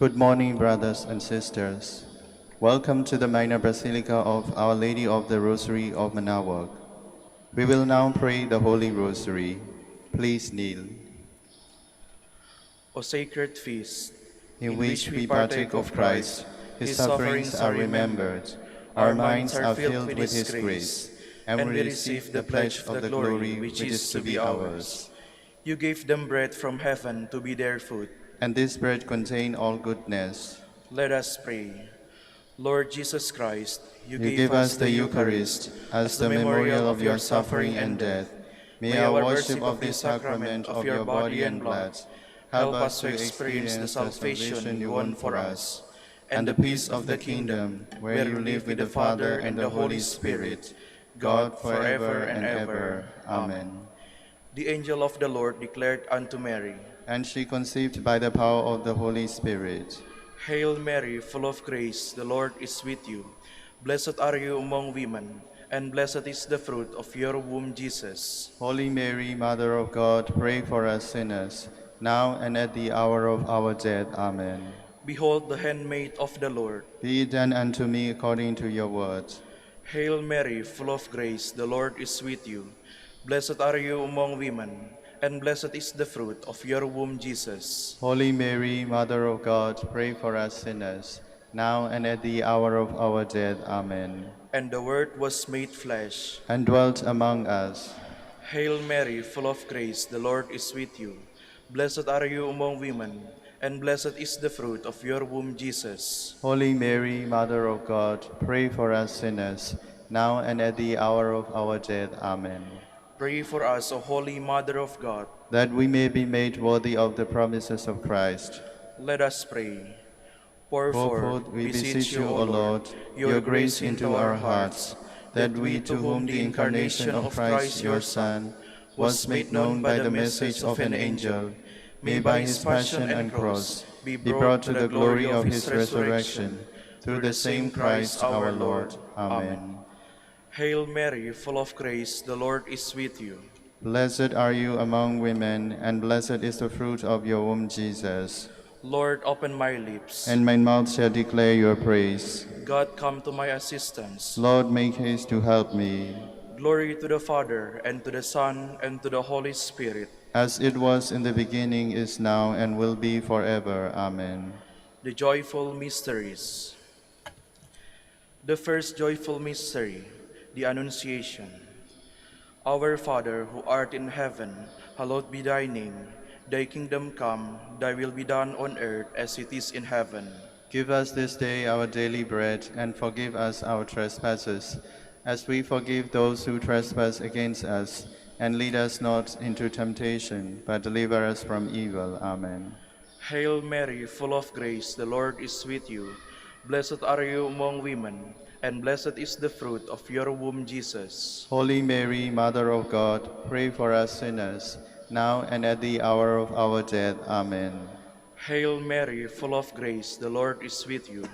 Good morning, brothers and sisters. Welcome to the Minor Basilica of Our Lady of the Rosary of Manaoag. We will now pray the Holy Rosary. Please kneel. O sacred feast, In which we partake of Christ, his sufferings are remembered, our minds are filled with his grace, and we receive the pledge of the glory which is to be ours. You gave them bread from heaven to be their food. And this bread contains all goodness. Let us pray. Lord Jesus Christ, You give us the Eucharist as the memorial of your suffering and death. May our worship of this sacrament of your body and blood help us to experience the salvation you won for us, and the peace of the kingdom, where you live with the Father and the Holy Spirit, God forever and ever. Amen. The angel of the Lord declared unto Mary, And she conceived by the power of the Holy Spirit. Hail Mary, full of grace, the Lord is with you. Blessed are you among women, and blessed is the fruit of your womb, Jesus. Holy Mary, Mother of God, pray for us sinners, now and at the hour of our death. Amen. Behold the handmaid of the Lord. Be it done unto me according to your word. Hail Mary, full of grace, the Lord is with you. Blessed are you among women, and blessed is the fruit of your womb, Jesus. Holy Mary, Mother of God, pray for us sinners, now and at the hour of our death. Amen. And the Word was made flesh, and dwelt among us. Hail Mary, full of grace, the Lord is with you. Blessed are you among women, and blessed is the fruit of your womb, Jesus. Holy Mary, Mother of God, pray for us sinners, now and at the hour of our death. Amen. Pray for us, O Holy Mother of God, that we may be made worthy of the promises of Christ. Let us pray. Pour forth, we beseech you, O Lord, your grace into our hearts, that we, to whom the incarnation of Christ your Son was made known by the message of an angel, may by his passion and cross be brought to the glory of his resurrection, through the same Christ our Lord. Amen. Hail Mary, full of grace, the Lord is with you. Blessed are you among women, and blessed is the fruit of your womb, Jesus. Lord, open my lips, and my mouth shall declare your praise. God, come to my assistance. Lord, make haste to help me. Glory to the Father, and to the Son, and to the Holy Spirit. As it was in the beginning, is now, and will be forever. Amen. The joyful mysteries. The first joyful mystery, the Annunciation. Our Father, who art in heaven, hallowed be thy name. Thy kingdom come, thy will be done on earth as it is in heaven. Give us this day our daily bread, and forgive us our trespasses, as we forgive those who trespass against us. And lead us not into temptation, but deliver us from evil. Amen. Hail Mary, full of grace, the Lord is with you. Blessed are you among women, and blessed is the fruit of your womb, Jesus. Holy Mary, Mother of God, pray for us sinners, now and at the hour of our death. Amen. Hail Mary, full of grace, the Lord is with you.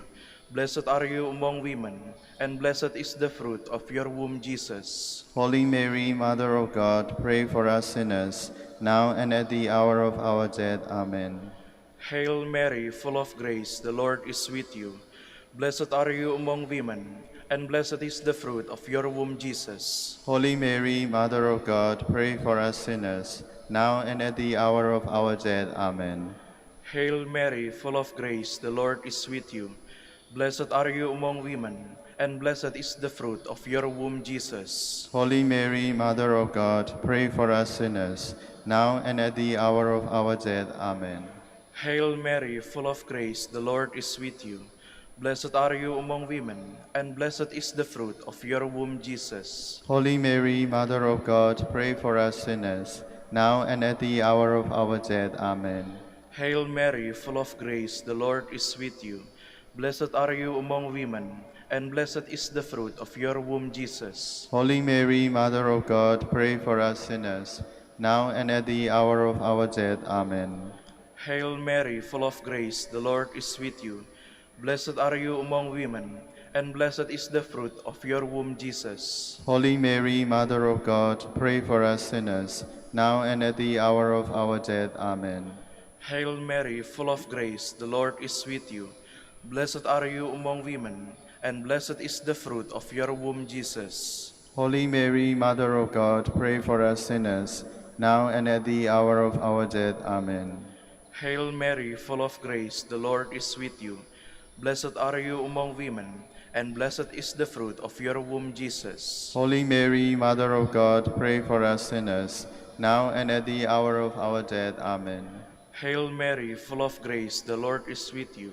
Blessed are you among women, and blessed is the fruit of your womb, Jesus. Holy Mary, Mother of God, pray for us sinners, now and at the hour of our death. Amen. Hail Mary, full of grace, the Lord is with you. Blessed are you among women, and blessed is the fruit of your womb, Jesus. Holy Mary, Mother of God, pray for us sinners, now and at the hour of our death. Amen. Hail Mary, full of grace, the Lord is with you. Blessed are you among women, and blessed is the fruit of your womb, Jesus. Holy Mary, Mother of God, pray for us sinners, now and at the hour of our death. Amen. Hail Mary, full of grace, the Lord is with you. Blessed are you among women, and blessed is the fruit of your womb, Jesus. Holy Mary, Mother of God, pray for us sinners, now and at the hour of our death. Amen. Hail Mary, full of grace, the Lord is with you. Blessed are you among women, and blessed is the fruit of your womb, Jesus. Holy Mary, Mother of God, pray for us sinners, now and at the hour of our death. Amen. Hail Mary, full of grace, the Lord is with you. Blessed are you among women, and blessed is the fruit of your womb, Jesus. Holy Mary, Mother of God, pray for us sinners, now and at the hour of our death. Amen. Hail Mary, full of grace, the Lord is with you. Blessed are you among women, and blessed is the fruit of your womb, Jesus. Holy Mary, Mother of God, pray for us sinners, now and at the hour of our death. Amen. Hail Mary, full of grace, the Lord is with you. Blessed are you among women, and blessed is the fruit of your womb, Jesus. Holy Mary, Mother of God, pray for us sinners, now and at the hour of our death. Amen. Hail Mary, full of grace, the Lord is with you.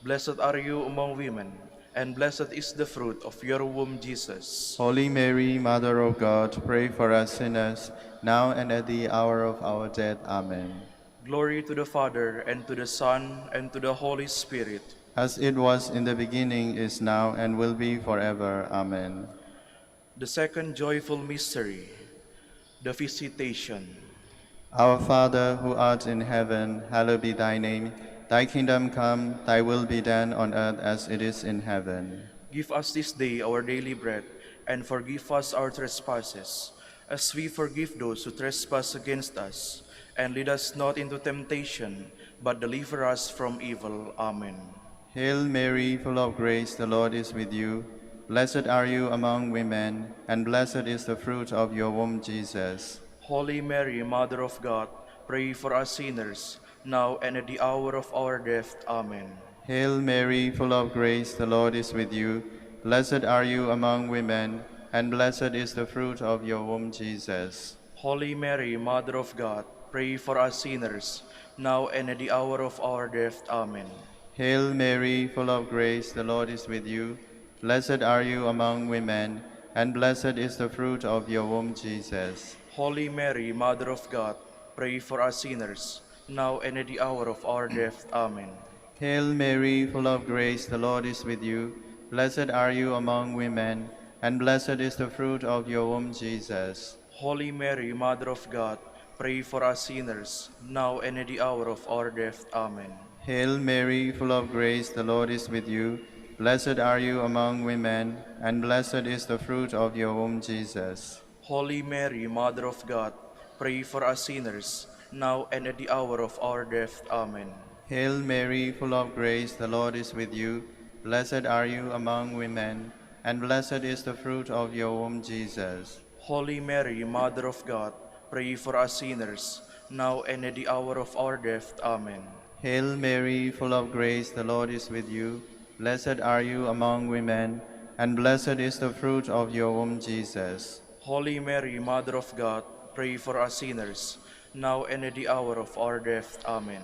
Blessed are you among women, and blessed is the fruit of your womb, Jesus. Holy Mary, Mother of God, pray for us sinners, now and at the hour of our death. Amen. Glory to the Father, and to the Son, and to the Holy Spirit. As it was in the beginning, is now, and will be forever. Amen. The second joyful mystery, the Visitation. Our Father, who art in heaven, hallowed be thy name. Thy kingdom come, thy will be done on earth as it is in heaven. Give us this day our daily bread, and forgive us our trespasses, as we forgive those who trespass against us. And lead us not into temptation, but deliver us from evil. Amen. Hail Mary, full of grace, the Lord is with you. Blessed are you among women, and blessed is the fruit of your womb, Jesus. Holy Mary, Mother of God, pray for us sinners, now and at the hour of our death. Amen. Hail Mary, full of grace, the Lord is with you. Blessed are you among women, and blessed is the fruit of your womb, Jesus. Holy Mary, Mother of God, pray for us sinners, now and at the hour of our death. Amen. Hail Mary, full of grace, the Lord is with you. Blessed are you among women, and blessed is the fruit of your womb, Jesus. Holy Mary, Mother of God, pray for us sinners, now and at the hour of our death. Amen. Hail Mary, full of grace, the Lord is with you. Blessed are you among women, and blessed is the fruit of your womb, Jesus. Holy Mary, Mother of God, pray for us sinners, now and at the hour of our death. Amen. Hail Mary, full of grace, the Lord is with you. Blessed are you among women, and blessed is the fruit of your womb, Jesus. Holy Mary, Mother of God, pray for us sinners, now and at the hour of our death. Amen. Hail Mary, full of grace, the Lord is with you. Blessed are you among women, and blessed is the fruit of your womb, Jesus. Holy Mary, Mother of God, pray for us sinners, now and at the hour of our death. Amen. Hail Mary, full of grace, the Lord is with you. Blessed are you among women, and blessed is the fruit of your womb, Jesus. Holy Mary, Mother of God, pray for us sinners, now and at the hour of our death. Amen.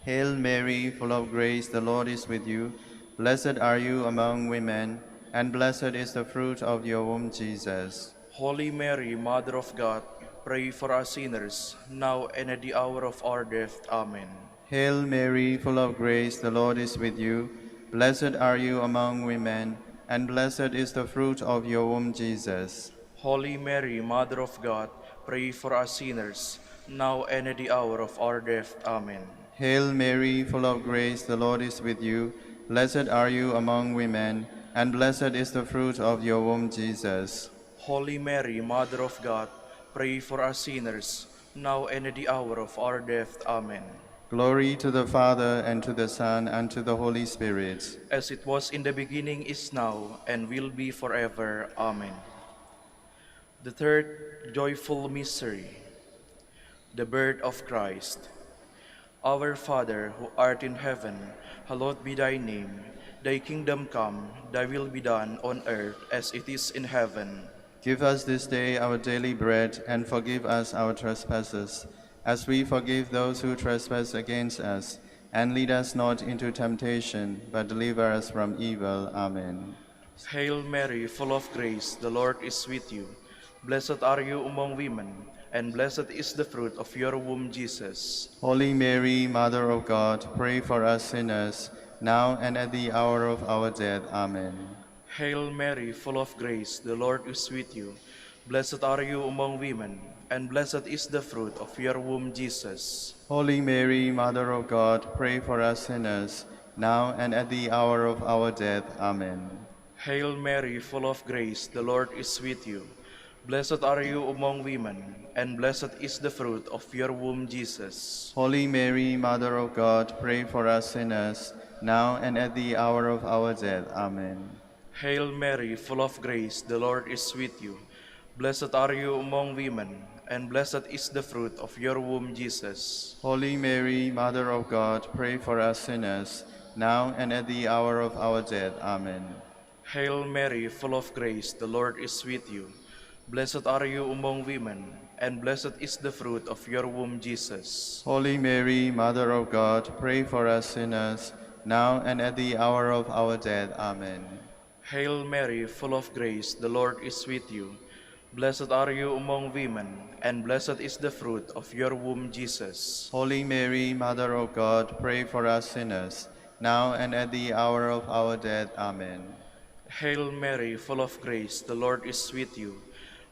Hail Mary, full of grace, the Lord is with you. Blessed are you among women, and blessed is the fruit of your womb, Jesus. Holy Mary, Mother of God, pray for us sinners, now and at the hour of our death. Amen. Hail Mary, full of grace, the Lord is with you. Blessed are you among women, and blessed is the fruit of your womb, Jesus. Holy Mary, Mother of God, pray for us sinners, now and at the hour of our death. Amen. Hail Mary, full of grace, the Lord is with you. Blessed are you among women, and blessed is the fruit of your womb, Jesus. Holy Mary, Mother of God, pray for us sinners, now and at the hour of our death. Amen. Glory to the Father, and to the Son, and to the Holy Spirit. As it was in the beginning, is now, and will be forever. Amen. The third joyful mystery, the birth of Christ. Our Father, who art in heaven, hallowed be thy name. Thy kingdom come, thy will be done on earth as it is in heaven. Give us this day our daily bread, and forgive us our trespasses, as we forgive those who trespass against us. And lead us not into temptation, but deliver us from evil. Amen. Hail Mary, full of grace, the Lord is with you. Blessed are you among women, and blessed is the fruit of your womb, Jesus. Holy Mary, Mother of God, pray for us sinners, now and at the hour of our death. Amen. Hail Mary, full of grace, the Lord is with you. Blessed are you among women, and blessed is the fruit of your womb, Jesus. Holy Mary, Mother of God, pray for us sinners, now and at the hour of our death. Amen. Hail Mary, full of grace, the Lord is with you. Blessed are you among women, and blessed is the fruit of your womb, Jesus. Holy Mary, Mother of God, pray for us sinners, now and at the hour of our death. Amen. Hail Mary, full of grace, the Lord is with you. Blessed are you among women, and blessed is the fruit of your womb, Jesus. Holy Mary, Mother of God, pray for us sinners, now and at the hour of our death. Amen. Hail Mary, full of grace, the Lord is with you. Blessed are you among women, and blessed is the fruit of your womb, Jesus. Holy Mary, Mother of God, pray for us sinners, now and at the hour of our death. Amen. Hail Mary, full of grace, the Lord is with you. Blessed are you among women, and blessed is the fruit of your womb, Jesus. Holy Mary, Mother of God, pray for us sinners, now and at the hour of our death. Amen. Hail Mary, full of grace, the Lord is with you.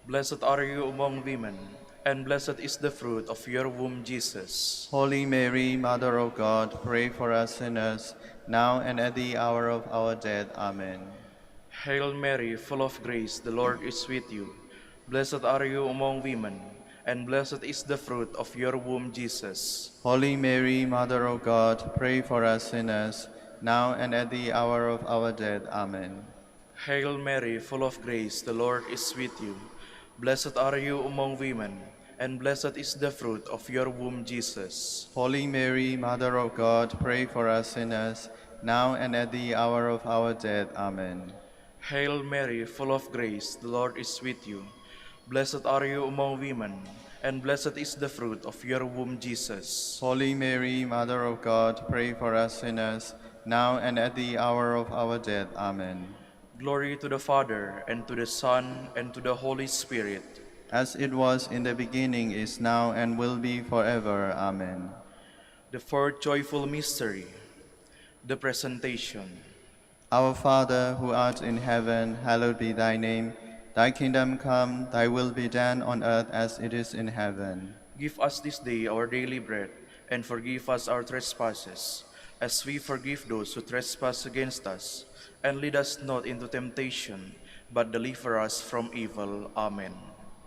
Blessed are you among women, and blessed is the fruit of your womb, Jesus. Holy Mary, Mother of God, pray for us sinners, now and at the hour of our death. Amen. Hail Mary, full of grace, the Lord is with you. Blessed are you among women, and blessed is the fruit of your womb, Jesus. Holy Mary, Mother of God, pray for us sinners, now and at the hour of our death. Amen. Hail Mary, full of grace, the Lord is with you. Blessed are you among women, and blessed is the fruit of your womb, Jesus. Holy Mary, Mother of God, pray for us sinners, now and at the hour of our death. Amen. Hail Mary, full of grace, the Lord is with you. Blessed are you among women, and blessed is the fruit of your womb, Jesus. Holy Mary, Mother of God, pray for us sinners, now and at the hour of our death. Amen. Glory to the Father, and to the Son, and to the Holy Spirit. As it was in the beginning, is now, and will be forever. Amen. The fourth joyful mystery, the Presentation. Our Father, who art in heaven, hallowed be thy name. Thy kingdom come, thy will be done on earth as it is in heaven. Give us this day our daily bread, and forgive us our trespasses, as we forgive those who trespass against us. And lead us not into temptation, but deliver us from evil. Amen.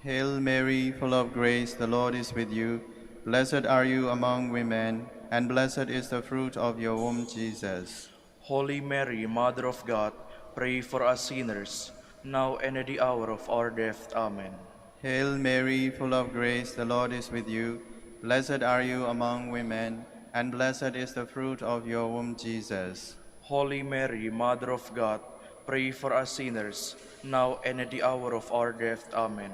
Hail Mary, full of grace, the Lord is with you. Blessed are you among women, and blessed is the fruit of your womb, Jesus. Holy Mary, Mother of God, pray for us sinners, now and at the hour of our death. Amen. Hail Mary, full of grace, the Lord is with you. Blessed are you among women, and blessed is the fruit of your womb, Jesus. Holy Mary, Mother of God, pray for us sinners, now and at the hour of our death. Amen.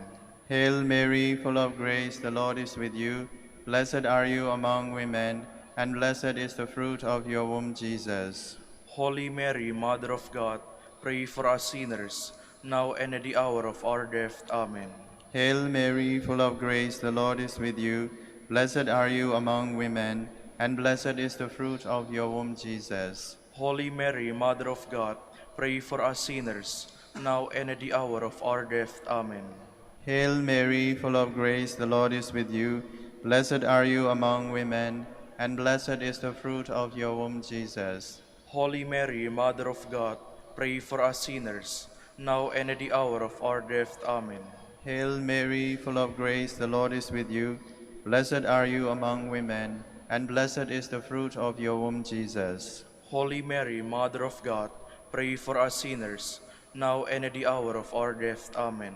Hail Mary, full of grace, the Lord is with you. Blessed are you among women, and blessed is the fruit of your womb, Jesus. Holy Mary, Mother of God, pray for us sinners, now and at the hour of our death. Amen. Hail Mary, full of grace, the Lord is with you. Blessed are you among women, and blessed is the fruit of your womb, Jesus. Holy Mary, Mother of God, pray for us sinners, now and at the hour of our death. Amen. Hail Mary, full of grace, the Lord is with you. Blessed are you among women, and blessed is the fruit of your womb, Jesus. Holy Mary, Mother of God, pray for us sinners, now and at the hour of our death. Amen. Hail Mary, full of grace, the Lord is with you. Blessed are you among women, and blessed is the fruit of your womb, Jesus. Holy Mary, Mother of God, pray for us sinners, now and at the hour of our death. Amen.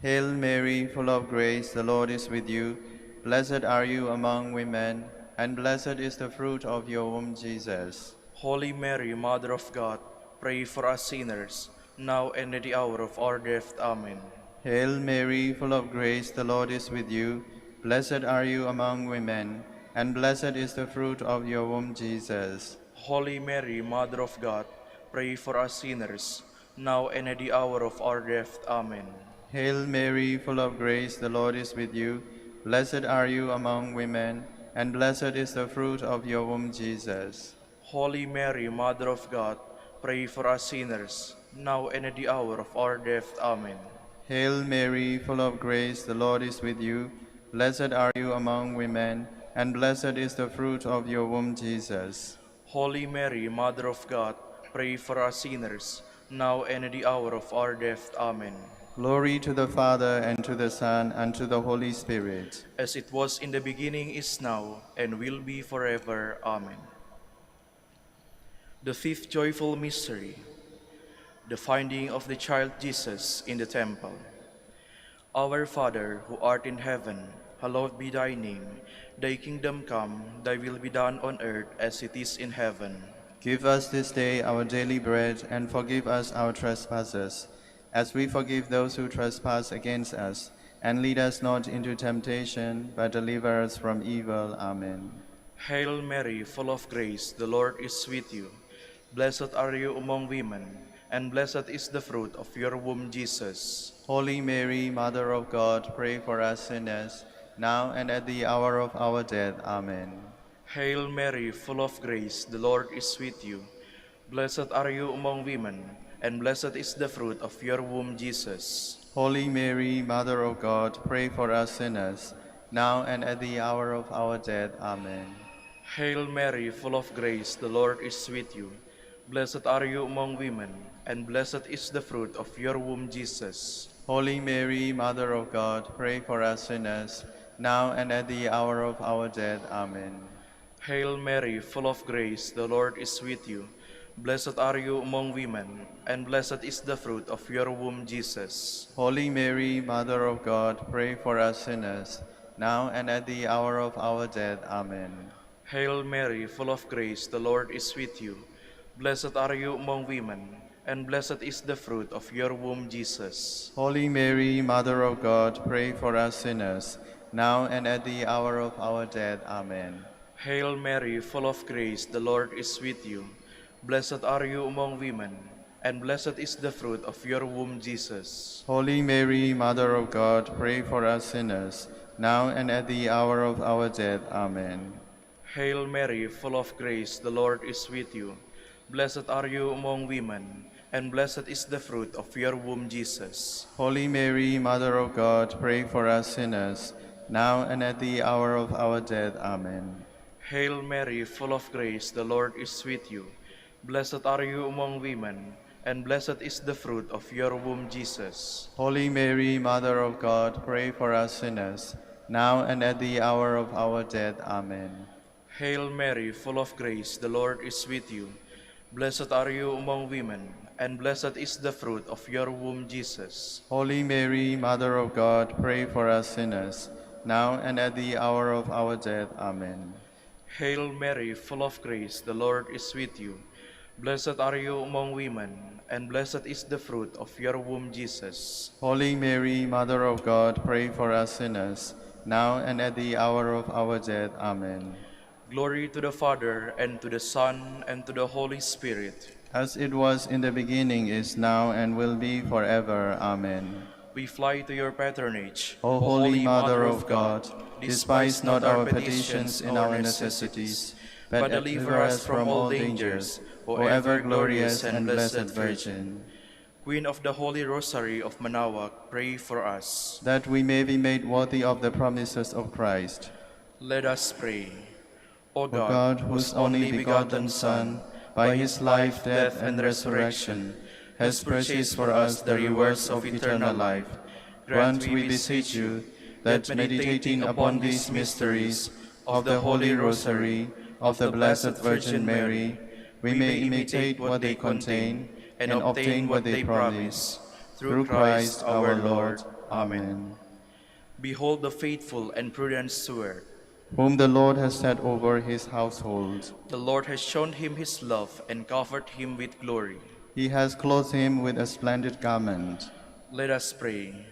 Hail Mary, full of grace, the Lord is with you. Blessed are you among women, and blessed is the fruit of your womb, Jesus. Holy Mary, Mother of God, pray for us sinners, now and at the hour of our death. Amen. Hail Mary, full of grace, the Lord is with you. Blessed are you among women, and blessed is the fruit of your womb, Jesus. Holy Mary, Mother of God, pray for us sinners, now and at the hour of our death. Amen. Hail Mary, full of grace, the Lord is with you. Blessed are you among women, and blessed is the fruit of your womb, Jesus. Holy Mary, Mother of God, pray for us sinners, now and at the hour of our death. Amen. Hail Mary, full of grace, the Lord is with you. Blessed are you among women, and blessed is the fruit of your womb, Jesus. Holy Mary, Mother of God, pray for us sinners, now and at the hour of our death. Amen. Glory to the Father, and to the Son, and to the Holy Spirit. as it was in the beginning, is now, and will be forever. Amen. The fifth joyful mystery, the finding of the child Jesus in the temple. Our Father, who art in heaven, hallowed be thy name. Thy kingdom come, thy will be done on earth as it is in heaven. Give us this day our daily bread, and forgive us our trespasses, as we forgive those who trespass against us. And lead us not into temptation, but deliver us from evil. Amen. Hail Mary, full of grace, the Lord is with you. Blessed are you among women, and blessed is the fruit of your womb, Jesus. Holy Mary, Mother of God, pray for us sinners, now and at the hour of our death. Amen. Hail Mary, full of grace, the Lord is with you. Blessed are you among women, and blessed is the fruit of your womb, Jesus. Holy Mary, Mother of God, pray for us sinners, now and at the hour of our death. Amen. Hail Mary, full of grace, the Lord is with you. Blessed are you among women, and blessed is the fruit of your womb, Jesus. Holy Mary, Mother of God, pray for us sinners, now and at the hour of our death. Amen. Hail Mary, full of grace, the Lord is with you. Blessed are you among women, and blessed is the fruit of your womb, Jesus. Holy Mary, Mother of God, pray for us sinners, now and at the hour of our death. Amen. Hail Mary, full of grace, the Lord is with you. Blessed are you among women, and blessed is the fruit of your womb, Jesus. Holy Mary, Mother of God, pray for us sinners, now and at the hour of our death. Amen. Hail Mary, full of grace, the Lord is with you. Blessed are you among women, and blessed is the fruit of your womb, Jesus. Holy Mary, Mother of God, pray for us sinners, now and at the hour of our death. Amen. Hail Mary, full of grace, the Lord is with you. Blessed are you among women, and blessed is the fruit of your womb, Jesus. Holy Mary, Mother of God, pray for us sinners, now and at the hour of our death. Amen. Hail Mary, full of grace, the Lord is with you. Blessed are you among women, and blessed is the fruit of your womb, Jesus. Holy Mary, Mother of God, pray for us sinners, now and at the hour of our death. Amen. Hail Mary, full of grace, the Lord is with you. Blessed are you among women, and blessed is the fruit of your womb, Jesus. Holy Mary, Mother of God, pray for us sinners, now and at the hour of our death. Amen. Hail Mary, full of grace, the Lord is with you. Blessed are you among women, and blessed is the fruit of your womb, Jesus. Holy Mary, Mother of God, pray for us sinners, now and at the hour of our death. Amen. Glory to the Father, and to the Son, and to the Holy Spirit. As it was in the beginning, is now, and will be forever. Amen. We fly to your patronage, O Holy Mother of God, despise not our petitions in our necessities, but deliver us from all dangers, O ever glorious and blessed Virgin. Queen of the Holy Rosary of Manaoag, pray for us. That we may be made worthy of the promises of Christ. Let us pray. O O God, whose only begotten Son, by his life, death, and resurrection, has purchased for us the rewards of eternal life, grant, we beseech you, that meditating upon these mysteries of the Holy Rosary of the Blessed Virgin Mary, we may imitate what they contain and obtain what they promise. Through Christ our Lord. Amen. Behold the faithful and prudent steward. Whom the Lord has set over his household. The Lord has shown him his love and covered him with glory. He has clothed him with a splendid garment. Let us pray.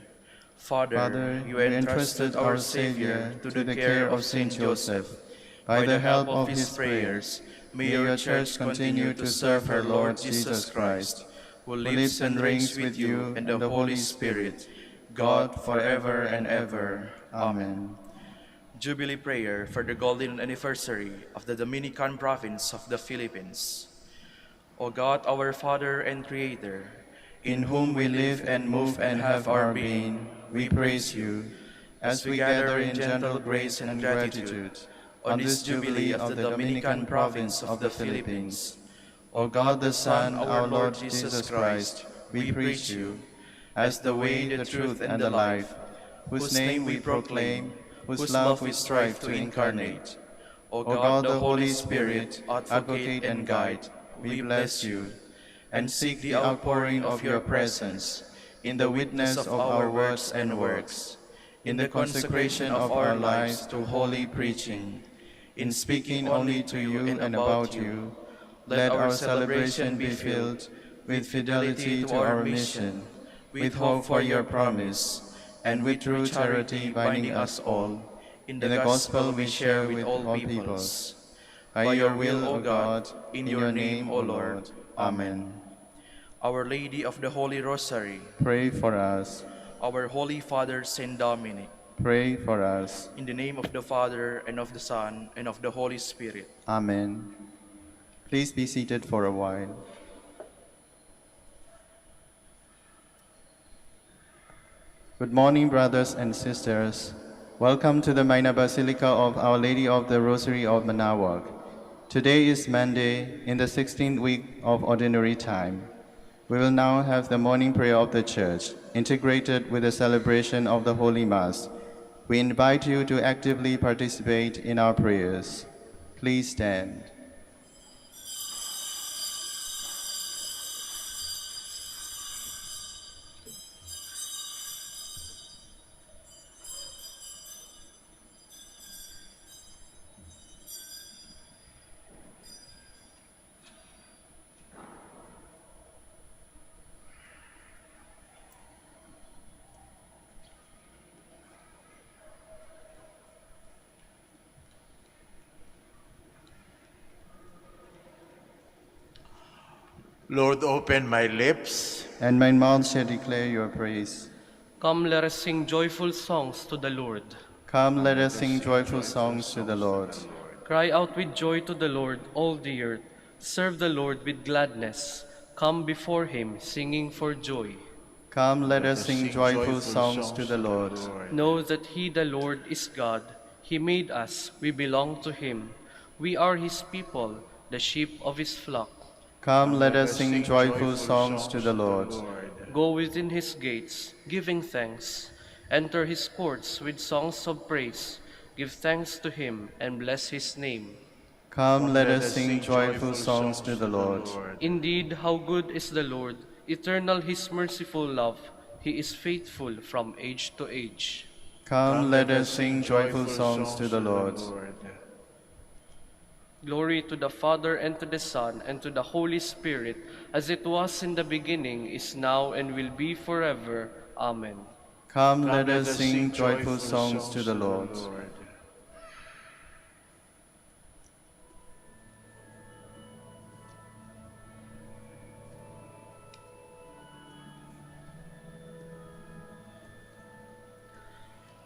Father, Father, you entrusted our Savior to the care of Saint Joseph. By the help of his prayers, may your Church continue to serve her Lord Jesus Christ, who lives and reigns with you and the Holy Spirit, God forever and ever. Amen. Jubilee Prayer for the Golden Anniversary of the Dominican Province of the Philippines. O God, our Father and Creator, In whom we live and move and have our being, we praise you, as we gather in gentle grace and gratitude on this Jubilee of the Dominican Province of the Philippines. O God the Son, our Lord Jesus Christ, we praise you. as the way, the truth, and the life, whose name we proclaim, whose love we strive to incarnate. O God, the Holy Spirit, advocate and guide, we bless you, and seek the outpouring of your presence in the witness of our words and works, in the consecration of our lives to holy preaching, in speaking only to you and about you. Let our celebration be filled with fidelity to our mission, with hope for your promise, and with true charity binding us all in the gospel we share with all peoples. By your will, O God, in your name, O Lord. Amen. Our Lady of the Holy Rosary, Pray for us. our Holy Father, Saint Dominic, Pray for us. in the name of the Father, and of the Son, and of the Holy Spirit. Amen. Please be seated for a while. Good morning, brothers and sisters. Welcome to the Minor Basilica of Our Lady of the Rosary of Manaoag. Today is Monday in the 16th week of Ordinary Time. We will now have the morning prayer of the Church, integrated with the celebration of the Holy Mass. We invite you to actively participate in our prayers. Please stand. Lord, open my lips, And my mouth shall declare your praise. Come, let us sing joyful songs to the Lord. Come, let us sing joyful songs to the Lord. Cry out with joy to the Lord, all the earth. Serve the Lord with gladness. Come before him, singing for joy. Come, let us sing joyful songs to the Lord. Know that he, the Lord, is God. He made us, we belong to him. We are his people, the sheep of his flock. Come, let us sing joyful songs to the Lord. Go within his gates, giving thanks. Enter his courts with songs of praise. Give thanks to him and bless his name. Come, let us sing joyful songs to the Lord. Indeed, how good is the Lord, eternal his merciful love. He is faithful from age to age. Come, let us sing joyful songs to the Lord. Glory to the Father, and to the Son, and to the Holy Spirit, as it was in the beginning, is now, and will be forever. Amen. Come, let us sing joyful songs to the Lord.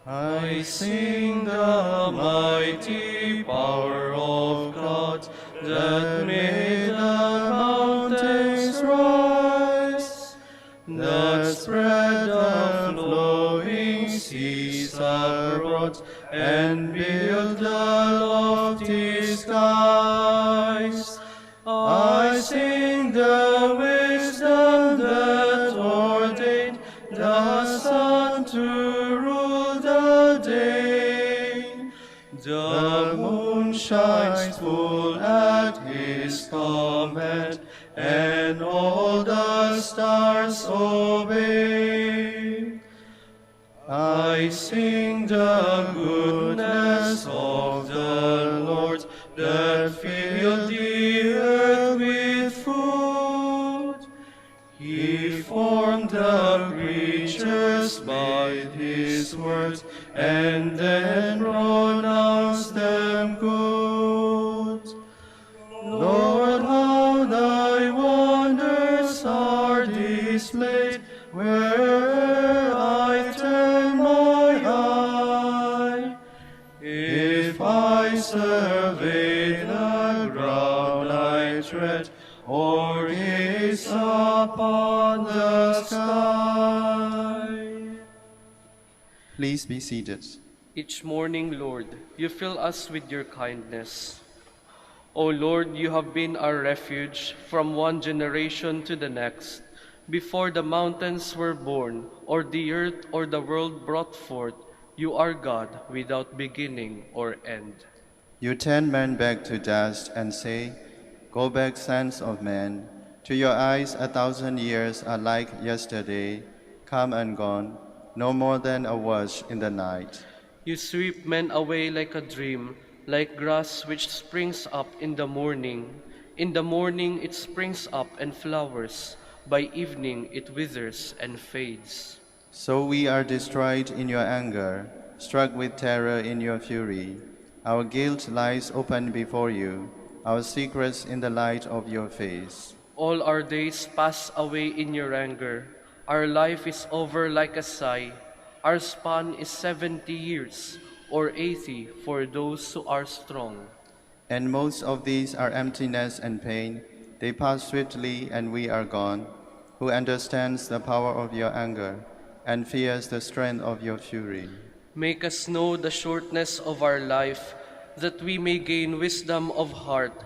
I sing the mighty power of God that made the mountains rise, that spread the flowing seas abroad, and built the lofty skies. I sing the wisdom that ordained the sun to rule the day. The moon shines full at his command, and all the stars obey. I sing the goodness of the Lord, that filled the earth with food. He formed the creatures by his words, and then pronounced them good. Lord, how thy wonders are displayed, where'er I turn my eye. If I survey the ground I tread, or gaze upon the sky. Please be seated. Each morning, Lord, you fill us with your kindness. O Lord, you have been our refuge from one generation to the next. Before the mountains were born, or the earth or the world brought forth, you are God without beginning or end. You turn men back to dust and say, "Go back, sons of men." To your eyes 1,000 years are like yesterday, come and gone, no more than a watch in the night. You sweep men away like a dream, like grass which springs up in the morning. In the morning it springs up and flowers. By evening it withers and fades. So we are destroyed in your anger, struck with terror in your fury. Our guilt lies open before you, our secrets in the light of your face. All our days pass away in your anger. Our life is over like a sigh. Our span is 70 years, or 80 for those who are strong. And most of these are emptiness and pain. They pass swiftly and we are gone. Who understands the power of your anger and fears the strength of your fury? Make us know the shortness of our life, that we may gain wisdom of heart.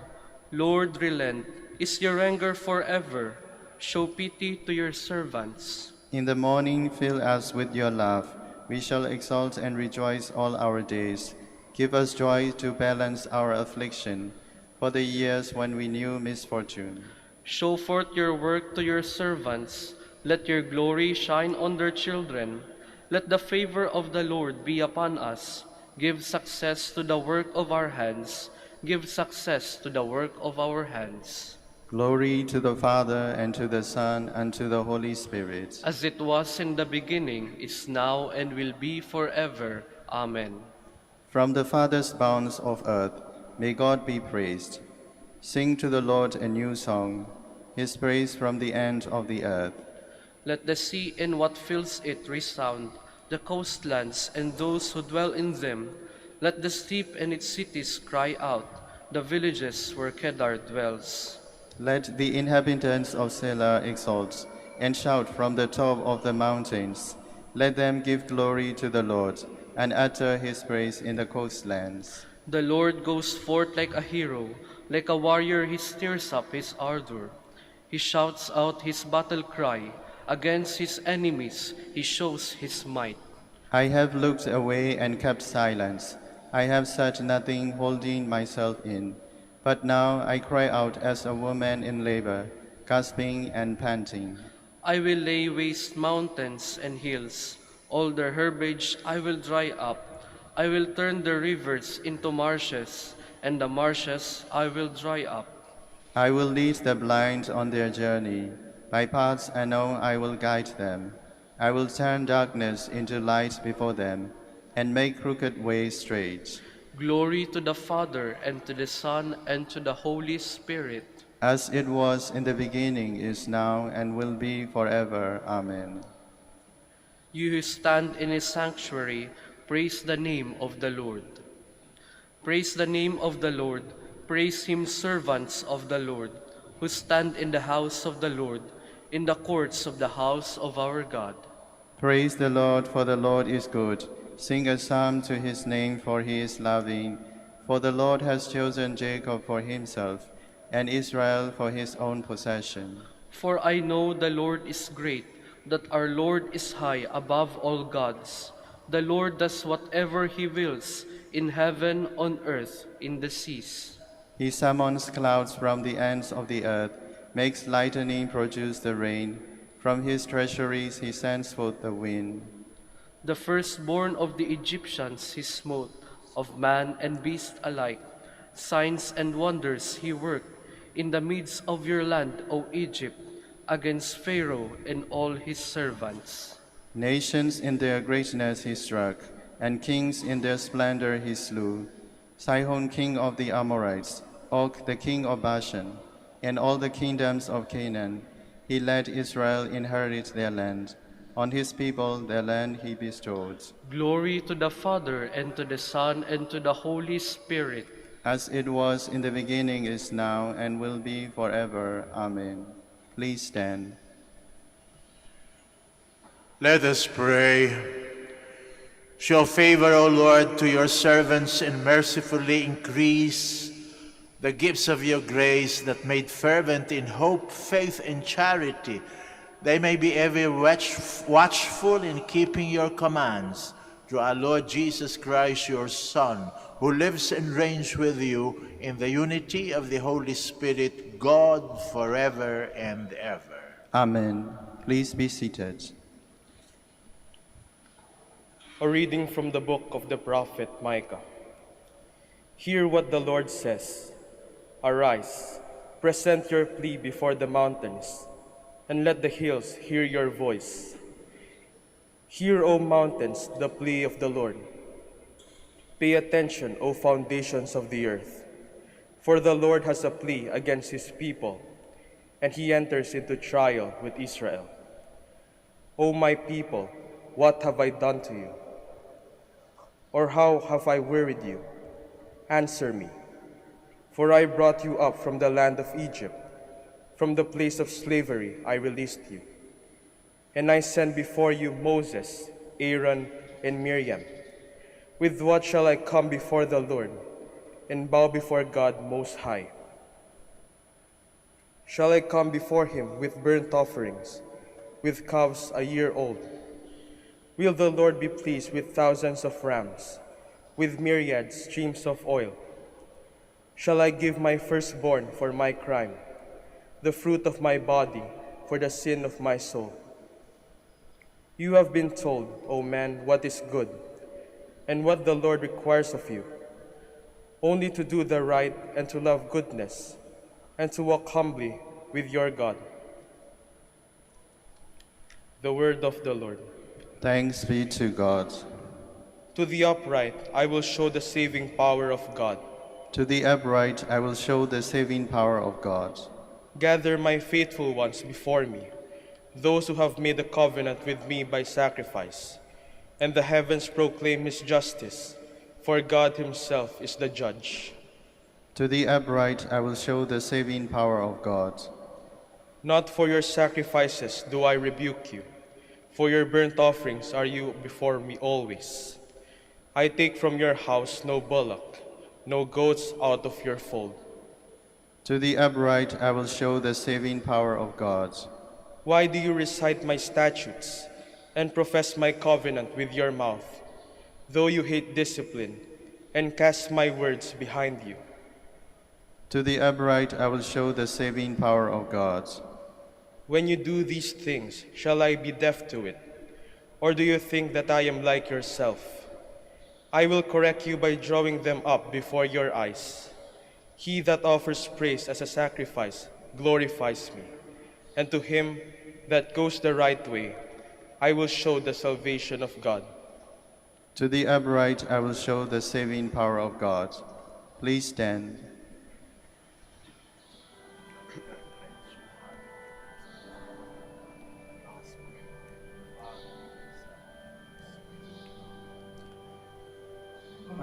Lord, relent. Is your anger forever? Show pity to your servants. In the morning fill us with your love. We shall exult and rejoice all our days. Give us joy to balance our affliction for the years when we knew misfortune. Show forth your work to your servants. Let your glory shine on their children. Let the favor of the Lord be upon us. Give success to the work of our hands. Give success to the work of our hands. Glory to the Father, and to the Son, and to the Holy Spirit. As it was in the beginning, is now, and will be forever. Amen. From the farthest bounds of earth, may God be praised. Sing to the Lord a new song, his praise from the end of the earth. Let the sea and what fills it resound, the coastlands and those who dwell in them. Let the steep and its cities cry out, the villages where Kedar dwells. Let the inhabitants of Selah exult and shout from the top of the mountains. Let them give glory to the Lord and utter his praise in the coastlands. The Lord goes forth like a hero, like a warrior he stirs up his ardor. He shouts out his battle cry. Against his enemies he shows his might. I have looked away and kept silence. I have said nothing, holding myself in. But now I cry out as a woman in labor, gasping and panting. I will lay waste mountains and hills. All their herbage I will dry up. I will turn the rivers into marshes, and the marshes I will dry up. I will lead the blind on their journey. By paths I know I will guide them. I will turn darkness into light before them, and make crooked ways straight. Glory to the Father, and to the Son, and to the Holy Spirit. As it was in the beginning, is now, and will be forever. Amen. You who stand in his sanctuary, praise the name of the Lord. Praise the name of the Lord. Praise him, servants of the Lord, who stand in the house of the Lord, in the courts of the house of our God. Praise the Lord, for the Lord is good. Sing a psalm to his name, for he is loving. For the Lord has chosen Jacob for himself, and Israel for his own possession. For I know the Lord is great, that our Lord is high above all gods. The Lord does whatever he wills, in heaven, on earth, in the seas. He summons clouds from the ends of the earth, makes lightning produce the rain. From his treasuries he sends forth the wind. The firstborn of the Egyptians he smote, of man and beast alike. Signs and wonders he worked in the midst of your land, O Egypt, against Pharaoh and all his servants. Nations in their greatness he struck, and kings in their splendor he slew. Sihon, king of the Amorites, Og, the king of Bashan, and all the kingdoms of Canaan. He let Israel inherit their land. On his people their land he bestowed. Glory to the Father, and to the Son, and to the Holy Spirit. As it was in the beginning, is now, and will be forever. Amen. Please stand. Let us pray. Show favor, O Lord, to your servants, and mercifully increase the gifts of your grace, that made fervent in hope, faith, and charity, they may be ever watchful in keeping your commands, through our Lord Jesus Christ, your Son, who lives and reigns with you in the unity of the Holy Spirit, God, forever and ever. Amen. Please be seated. A reading from the book of the prophet Micah. Hear what the Lord says. Arise, present your plea before the mountains, and let the hills hear your voice. Hear, O mountains, the plea of the Lord. Pay attention, O foundations of the earth. For the Lord has a plea against his people, and he enters into trial with Israel. O my people, what have I done to you? Or how have I wearied you? Answer me. For I brought you up from the land of Egypt. From the place of slavery I released you. And I sent before you Moses, Aaron, and Miriam. With what shall I come before the Lord and bow before God Most High? Shall I come before him with burnt offerings, with calves a year old? Will the Lord be pleased with thousands of rams, with myriad streams of oil? Shall I give my firstborn for my crime, the fruit of my body for the sin of my soul? You have been told, O man, what is good, and what the Lord requires of you, only to do the right and to love goodness, and to walk humbly with your God. The word of the Lord. Thanks be to God. To the upright I will show the saving power of God. To the upright I will show the saving power of God. Gather my faithful ones before me, those who have made a covenant with me by sacrifice. And the heavens proclaim his justice, for God himself is the judge. To the upright I will show the saving power of God. Not for your sacrifices do I rebuke you. For your burnt offerings are you before me always. I take from your house no bullock, no goats out of your fold. To the upright I will show the saving power of God. Why do you recite my statutes and profess my covenant with your mouth, though you hate discipline and cast my words behind you? To the upright I will show the saving power of God. When you do these things, shall I be deaf to it? Or do you think that I am like yourself? I will correct you by drawing them up before your eyes. He that offers praise as a sacrifice glorifies me, and to him that goes the right way, I will show the salvation of God. To the upright I will show the saving power of God. Please stand.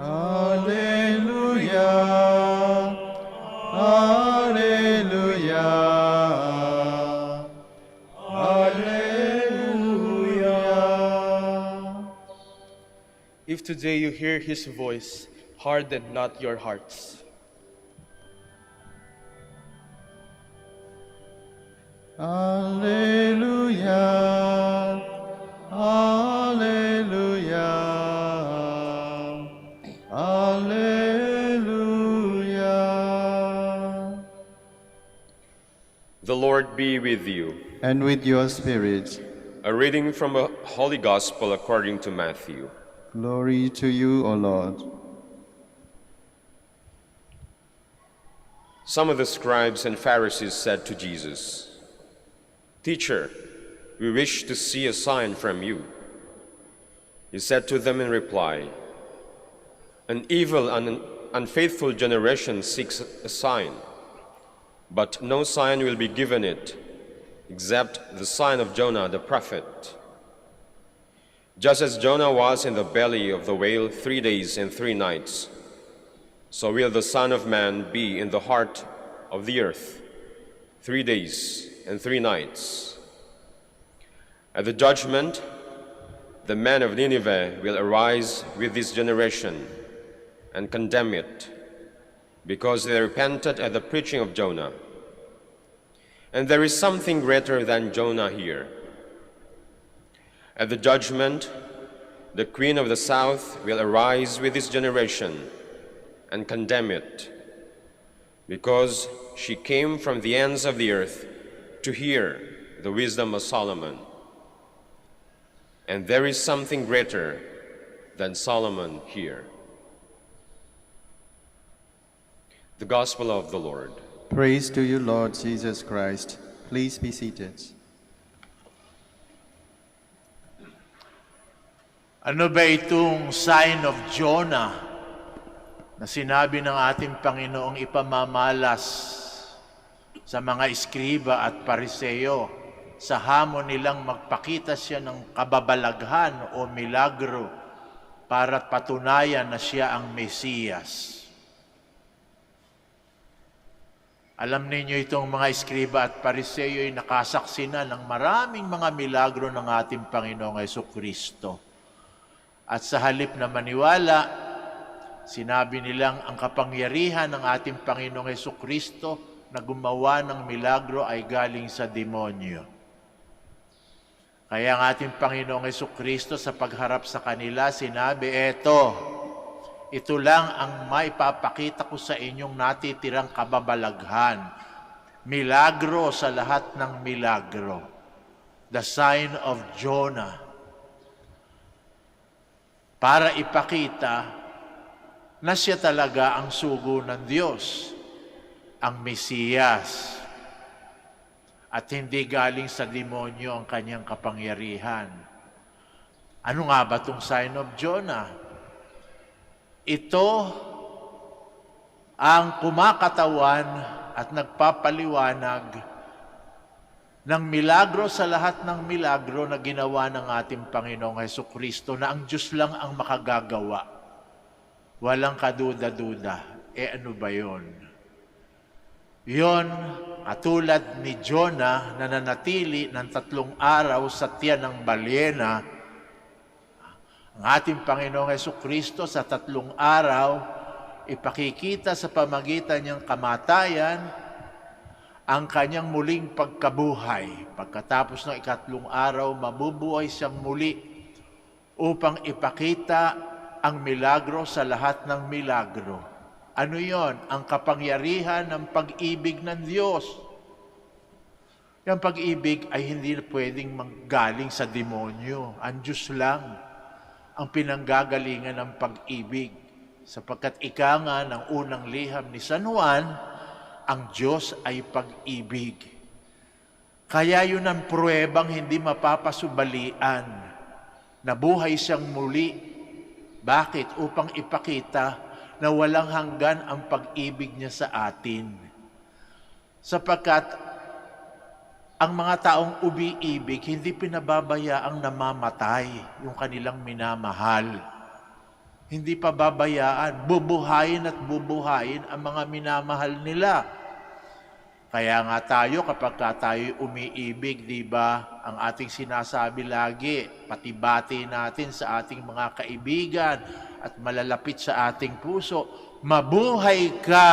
Alleluia, Alleluia, Alleluia. If today you hear his voice, harden not your hearts. Alleluia, Alleluia, Alleluia. The Lord be with you. And with your spirit. A reading from the Holy Gospel according to Matthew. Glory to you, O Lord. Some of the scribes and Pharisees said to Jesus, "Teacher, we wish to see a sign from you." He said to them in reply, "An evil and unfaithful generation seeks a sign, but no sign will be given it except the sign of Jonah the prophet. Just as Jonah was in the belly of the whale 3 days and 3 nights, so will the Son of Man be in the heart of the earth 3 days and 3 nights. At the judgment, the men of Nineveh will arise with this generation and condemn it, because they repented at the preaching of Jonah. And there is something greater than Jonah here. At the judgment, the queen of the south will arise with this generation and condemn it, because she came from the ends of the earth to hear the wisdom of Solomon. And there is something greater than Solomon here. The Gospel of the Lord. Praise to you, Lord Jesus Christ. Please be seated. Ano ba itong sign of Jonah na sinabi ng ating Panginoong ipamamalas sa mga iskriba at pariseo sa hamon nilang magpakita siya ng kababalaghan o milagro para patunayan na siya ang Mesiyas? Alam ninyo itong mga iskriba at pariseo ay nakasaksi na ng maraming mga milagro ng ating Panginoong Jesucristo. At sa halip na maniwala, sinabi nilang ang kapangyarihan ng ating Panginoong Jesucristo na gumawa ng milagro ay galing sa demonyo. Kaya ang ating Panginoong Jesucristo sa pagharap sa kanila, sinabi, ito lang ang maipapakita ko sa inyong natitirang kababalaghan. Milagro sa lahat ng milagro. The sign of Jonah. Para ipakita na siya talaga ang sugo ng Diyos, ang Mesiyas. At hindi galing sa demonyo ang kanyang kapangyarihan. Ano nga ba itong sign of Jonah? Ito ang kumakatawan at nagpapaliwanag ng milagro sa lahat ng milagro na ginawa ng ating Panginoong Jesucristo na ang Diyos lang ang makagagawa. Walang kaduda-duda. Ano ba yun? Yun, katulad ni Jonah na nanatili ng 3 araw sa tiyan ng balyena, ang ating Panginoong Jesucristo sa 3 araw, ipakikita sa pamagitan niyang kamatayan ang kanyang muling pagkabuhay. Pagkatapos ng 3 araw, mabubuhay siyang muli upang ipakita ang milagro sa lahat ng milagro. Ano yon? Ang kapangyarihan ng pag-ibig ng Diyos. Yung pag-ibig ay hindi pwedeng manggaling sa demonyo. Ang Diyos lang ang pinanggagalingan ng pag-ibig. Sapagkat ika nga ng unang liham ni San Juan, ang Diyos ay pag-ibig. Kaya yun ang pruwebang hindi mapapasubalian. Nabuhay siyang muli. Bakit? Upang ipakita na walang hanggan ang pag-ibig niya sa atin. Sapagkat ang mga taong umiibig, hindi pinababayaang namamatay yung kanilang minamahal. Hindi pababayaan, bubuhayin at bubuhayin ang mga minamahal nila. Kaya nga tayo, kapag tayo umiibig, di ba, ang ating sinasabi lagi, patibati natin sa ating mga kaibigan at malalapit sa ating puso, mabuhay ka!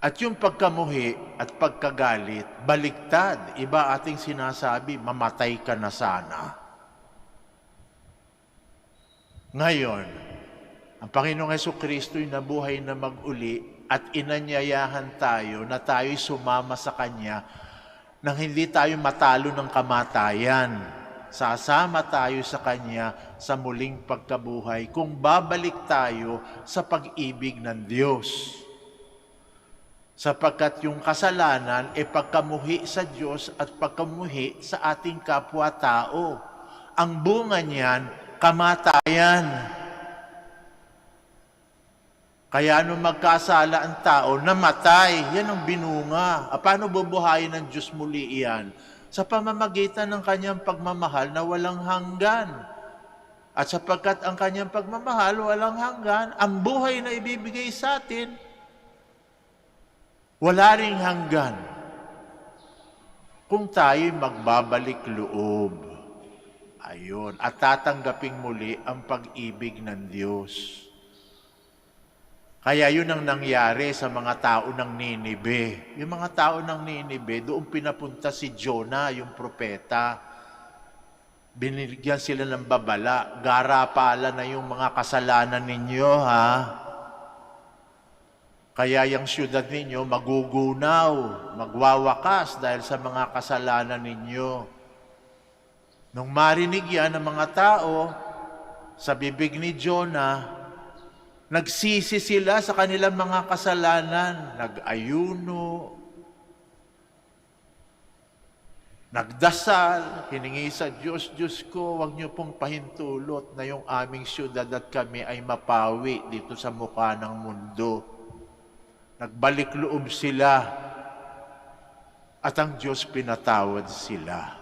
At yung pagkamuhi at pagkagalit, baliktad. Iba ating sinasabi, mamatay ka na sana. Ngayon, ang Panginoong Jesucristo'y nabuhay na mag-uli at inanyayahan tayo na tayo'y sumama sa Kanya nang hindi tayo matalo ng kamatayan. Sasama tayo sa Kanya sa muling pagkabuhay kung babalik tayo sa pag-ibig ng Diyos. Sapagkat yung kasalanan ay pagkamuhi sa Diyos at pagkamuhi sa ating kapwa-tao. Ang bunga niyan, kamatayan. Kaya nung magkasala ang tao, namatay. Yan ang binunga. Paano bubuhayin ng Diyos muli iyan? Sa pamamagitan ng kanyang pagmamahal na walang hanggan. At sapagkat ang kanyang pagmamahal walang hanggan, ang buhay na ibibigay sa atin, wala ring hanggan kung tayo'y magbabalik loob. Ayun. At tatanggaping muli ang pag-ibig ng Diyos. Kaya yun ang nangyari sa mga tao ng Ninibe. Yung mga tao ng Ninibe, doon pinapunta si Jonah, yung propeta. Binigyan sila ng babala, garapala na yung mga kasalanan ninyo, ha? Kaya yung syudad ninyo magugunaw, magwawakas dahil sa mga kasalanan ninyo. Nung marinig yan ng mga tao, sa bibig ni Jonah, nagsisi sila sa kanilang mga kasalanan, nag-ayuno, nagdasal, hiningi sa Diyos, Diyos ko, huwag niyo pong pahintulot na yung aming syudad at kami ay mapawi dito sa mukha ng mundo. Nagbalik loob sila at ang Diyos pinatawad sila.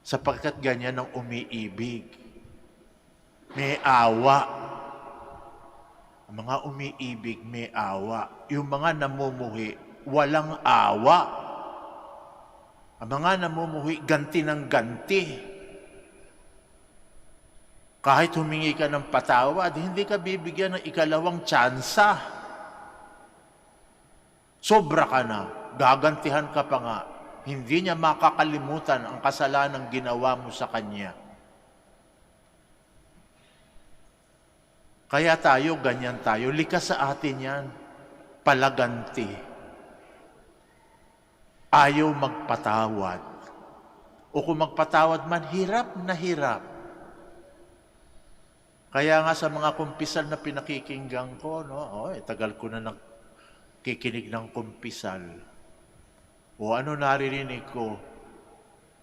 Sapagkat ganyan ang umiibig. May awa. Ang mga umiibig may awa. Yung mga namumuhi, walang awa. Ang mga namumuhi, ganti ng ganti. Kahit humingi ka ng patawad, hindi ka bibigyan ng ikalawang tsansa. Sobra ka na, gagantihan ka pa nga. Hindi niya makakalimutan ang kasalanang ginawa mo sa kanya. Kaya tayo, ganyan tayo. Likas sa atin yan. Palaganti. Ayaw magpatawad. O kung magpatawad man, hirap na hirap. Kaya nga sa mga kumpisal na pinakikinggan ko, no? Tagal ko na nakikinig ng kumpisal. O ano naririnig ko?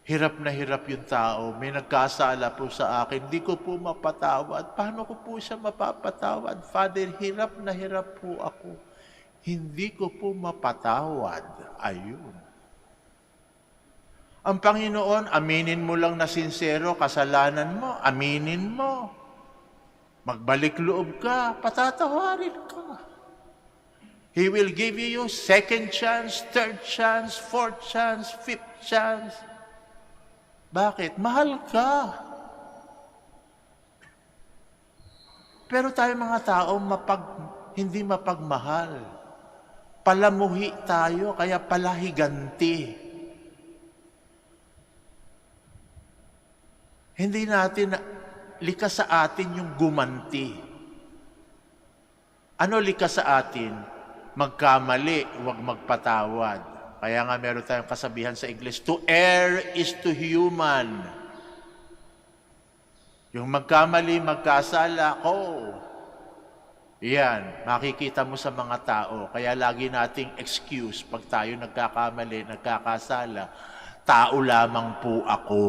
Hirap na hirap yung tao. May nagkasala po sa akin. Hindi ko po mapatawad. Paano ko po siya mapapatawad? Father, hirap na hirap po ako. Hindi ko po mapatawad. Ayun. Ang Panginoon, aminin mo lang na sincero kasalanan mo. Aminin mo. Magbalik loob ka. Patatawarin ka. He will give you second chance, third chance, fourth chance, fifth chance. Bakit? Mahal ka. Pero tayo mga tao, hindi mapagmahal. Palamuhi tayo, kaya palahiganti. Hindi natin, likas sa atin yung gumanti. Ano likas sa atin? Magkamali, huwag magpatawad. Kaya nga meron tayong kasabihan sa English, to err is to human. Yung magkamali, magkasala, yan, makikita mo sa mga tao. Kaya lagi nating excuse pag tayo nagkakamali, nagkakasala, tao lamang po ako.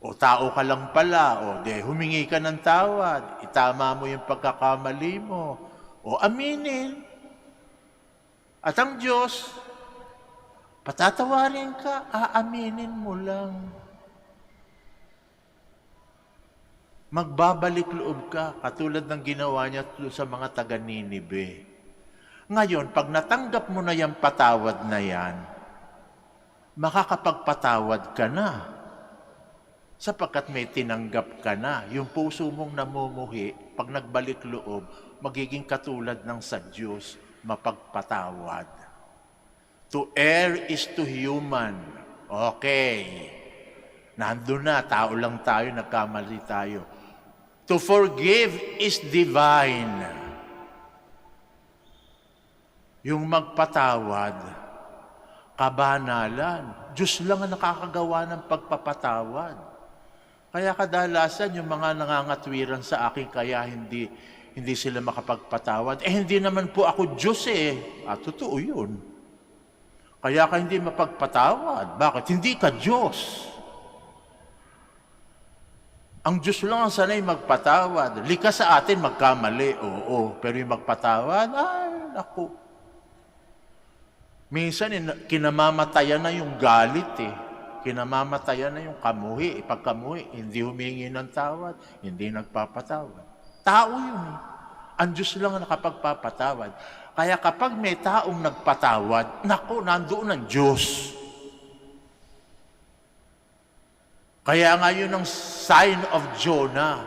O tao ka lang pala, humingi ka ng tawad, itama mo yung pagkakamali mo, o aminin. At ang Diyos, patatawarin ka, aaminin mo lang. Magbabalik loob ka, katulad ng ginawa niya sa mga taga-Ninibe. Ngayon, pag natanggap mo na yung patawad na yan, makakapagpatawad ka na. Sapagkat may tinanggap ka na. Yung puso mong namumuhi, pag nagbalik loob, magiging katulad ng sa Diyos, mapagpatawad. To err is to human. Okay. Nandun na, tao lang tayo, nagkamali tayo. To forgive is divine. Yung magpatawad, kabanalan. Diyos lang ang nakakagawa ng pagpapatawad. Kaya kadalasan yung mga nangangatwiran sa akin, kaya hindi sila makapagpatawad. Hindi naman po ako Diyos totoo yun. Kaya ka hindi mapagpatawad. Bakit? Hindi ka Diyos. Ang Diyos lang ang sanay magpatawad. Likas sa atin magkamali, oo. Pero yung magpatawad, naku. Minsan, kinamamatayan na yung galit Kinamamatayan na yung kamuhi. Pag kamuhi, hindi humingi ng tawad, hindi nagpapatawad. Tao yun Ang Diyos lang ang nakapagpapatawad. Kaya kapag may taong nagpatawad, naku, nandoon ang Diyos. Kaya nga yun ang sign of Jonah.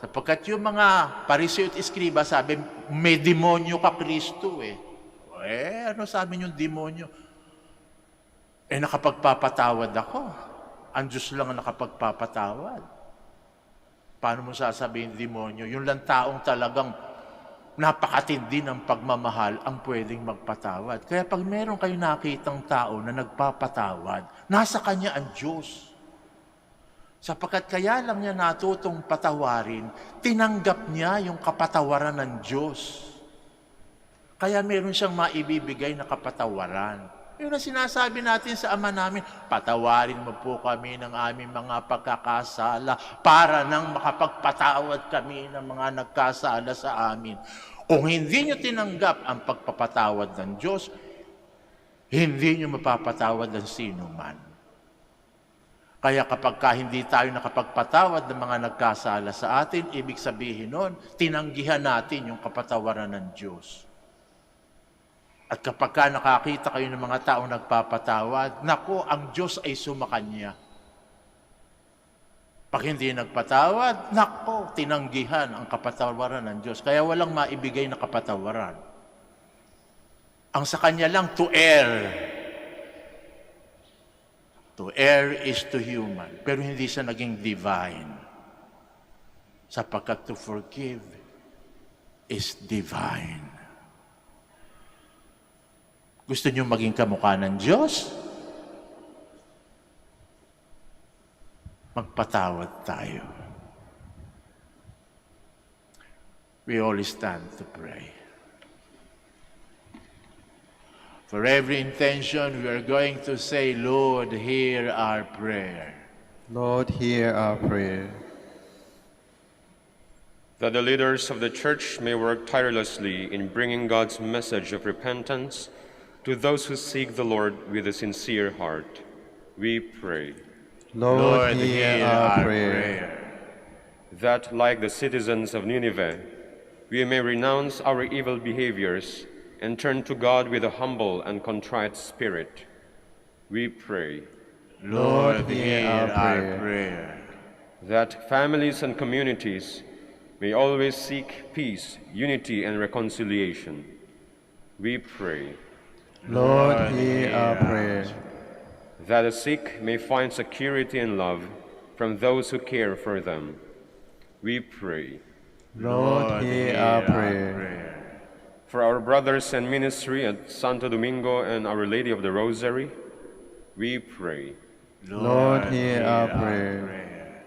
Sapagkat yung mga Pariseo at Iskriba sabi, may demonyo ka Kristo eh. Ano sabi yung demonyo? Nakapagpapatawad ako. Ang Diyos lang ang nakapagpapatawad. Paano mo sasabihin demonyo? Yung lang taong talagang napakatindi ng pagmamahal ang pwedeng magpatawad. Kaya pag meron kayo nakitang tao na nagpapatawad, nasa kanya ang Diyos. Sapagkat kaya lang niya natutong patawarin, tinanggap niya yung kapatawaran ng Diyos. Kaya meron siyang maibibigay na kapatawaran. Yun ang sinasabi natin sa Ama namin, patawarin mo po kami ng aming mga pagkakasala para nang makapagpatawad kami ng mga nagkasala sa amin. Kung hindi nyo tinanggap ang pagpapatawad ng Diyos, hindi nyo mapapatawad ng sino man. Kaya kapag hindi tayo nakapagpatawad ng mga nagkasala sa atin, ibig sabihin nun, tinanggihan natin yung kapatawaran ng Diyos. At kapag nakakita kayo ng mga taong nagpapatawad, nako, ang Diyos ay sumakanya. Pag hindi nagpatawad, nako, tinanggihan ang kapatawaran ng Diyos. Kaya walang maibigay na kapatawaran. Ang sa Kanya lang, to err. To err is to human. Pero hindi siya naging divine. Sapagkat to forgive is divine. Gusto niyo maging kamukha ng Diyos? Magpatawad tayo. We all stand to pray. For every intention, we are going to say, Lord, hear our prayer. Lord, hear our prayer. That the leaders of the Church may work tirelessly in bringing God's message of repentance to those who seek the Lord with a sincere heart, we pray. Lord, hear our prayer. That, like the citizens of Nineveh, we may renounce our evil behaviors and turn to God with a humble and contrite spirit, we pray. Lord, hear our prayer. That families and communities may always seek peace, unity, and reconciliation, we pray. Lord, hear our prayer. That the sick may find security and love from those who care for them, we pray. Lord, hear our prayer. For our brothers in ministry at Santo Domingo and Our Lady of the Rosary, we pray. Lord, hear our prayer.